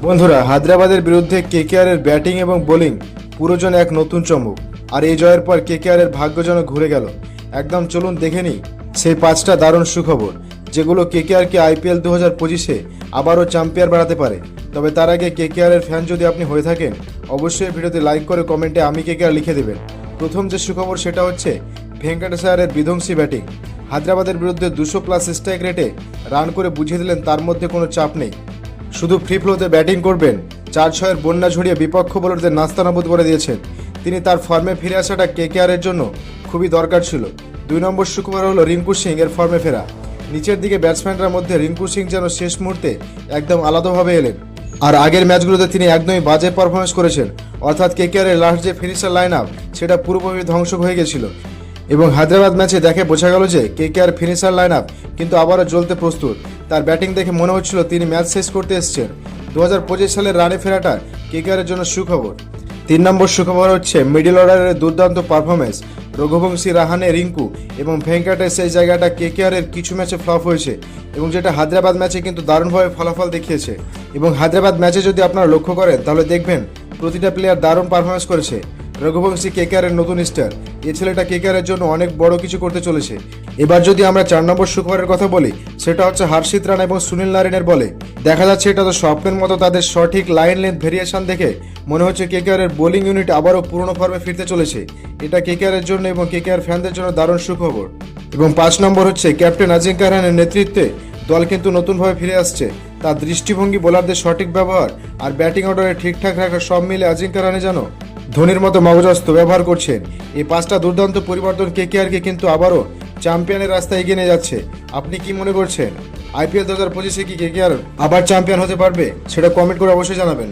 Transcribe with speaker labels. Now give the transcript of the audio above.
Speaker 1: বন্ধুরা, হায়দ্রাবাদের বিরুদ্ধে কেকেআরের ব্যাটিং এবং বোলিং পুরোজন এক নতুন চমক। আর এই জয়ের পর কেকেআরের ভাগ্য যেন ঘুরে গেল। একদম চলুন দেখে নিই সেই 5টা দারুণ সুখবর যেগুলো কেকেআরকে আইপিএল 2025-এ আবারও চ্যাম্পিয়ন বানাতে পারে। তবে তার আগে কেকেআরের ফ্যান যদি আপনি হয়ে থাকেন, অবশ্যই ভিডিওতে লাইক করে কমেন্টে আমি কেকেআর লিখে দেবেন। প্রথম যে সুখবর সেটা হচ্ছে ভেঙ্কটেশ আয়ারের বিধ্বংসী ব্যাটিং। হায়দ্রাবাদের বিরুদ্ধে 200+ স্ট্রাইক রেটে রান করে বুঝিয়ে দিলেন তার মধ্যে কোনো চাপ নেই। শুধু ফ্রি ফ্লোতে ব্যাটিং করবেন, 4-6-এর বন্যা ঝরিয়ে বিপক্ষ বোলারদের নাস্তানাবুদ করে দিয়েছেন তিনি। তার ফর্মে ফিরে আসাটা কেকেআরের জন্য খুবই দরকার ছিল। 2 নম্বর সুখবর হলো রিঙ্কু সিং এর ফর্মে ফেরা। নিচের দিকে ব্যাটসম্যানরা মধ্যে রিঙ্কু সিং যেন শেষ মুহূর্তে একদম আলাদাভাবে এলেন। আর আগের ম্যাচগুলোতে তিনি একদমই বাজে পারফরমেন্স করেছেন, অর্থাৎ কেকেআরের লাস্ট যে ফিনিশার লাইন আপ সেটা পুরোপুরি ধ্বংস হয়ে গেছিল। এবং হায়দ্রাবাদ ম্যাচে দেখে বোঝা গেল যে কেকেআর ফিনিশার লাইন আপ কিন্তু আবারও জ্বলতে প্রস্তুত। তার ব্যাটিং দেখে মনে হচ্ছিল তিনি ম্যাচ শেষ করতে এসেছেন। 2025 সালের রানে ফেরাটা কেকেআরের জন্য সুখবর। 3 নম্বর সুখবর হচ্ছে মিডল অর্ডারের দুর্দান্ত পারফরমেন্স। রঘুবংশী, রাহানে, রিঙ্কু এবং ভেঙ্কটেশ সেই জায়গাটা কেকেআরের কিছু ম্যাচে ফ্লপ হয়েছে এবং যেটা হায়দ্রাবাদ ম্যাচে কিন্তু দারুণভাবে ফলাফল দেখিয়েছে। এবং হায়দ্রাবাদ ম্যাচে যদি আপনারা লক্ষ্য করেন তাহলে দেখবেন প্রতিটা প্লেয়ার দারুণ পারফরমেন্স করেছে। রঘুবংশী কেকেআরের নতুন স্টার, এই ছেলেটা কেকেআরের জন্য অনেক বড় কিছু করতে চলেছে। এবার যদি আমরা 4 নম্বর সুখবরের কথা বলি, সেটা হচ্ছে হর্ষিত রানা এবং সুনীল নারিনের বলে। দেখা যাচ্ছে এটা তো স্বপ্নের মতো, তাদের সঠিক লাইন লেন্থ ভেরিয়েশন দেখে মনে হচ্ছে কেকেআরের বোলিং ইউনিট আবারও পুরনো ফর্মে ফিরতে চলেছে। এটা কেকেআরের জন্য এবং কেকেআর ফ্যানদের জন্য দারুণ সুখবর। এবং 5 নম্বর হচ্ছে ক্যাপ্টেন অজিঙ্ক্য রাহানের নেতৃত্বে দল কিন্তু নতুনভাবে ফিরে আসছে। তার দৃষ্টিভঙ্গি, বোলারদের সঠিক ব্যবহার আর ব্যাটিং অর্ডারে ঠিকঠাক রাখা সব মিলে অজিঙ্ক্য রাহানে যেন ধোনির মতো মগজস্ত ব্যবহার করছেন। এই 5টা দুর্দান্ত পরিবর্তন কেকেআরকে কিন্তু আবারও চ্যাম্পিয়নের রাস্তায় এগিয়ে নিয়ে যাচ্ছে। আপনি কি মনে করছেন, আইপিএল 2025-এ কি কেকেআর আবার চ্যাম্পিয়ন হতে পারবে? সেটা কমেন্ট করে অবশ্যই জানাবেন।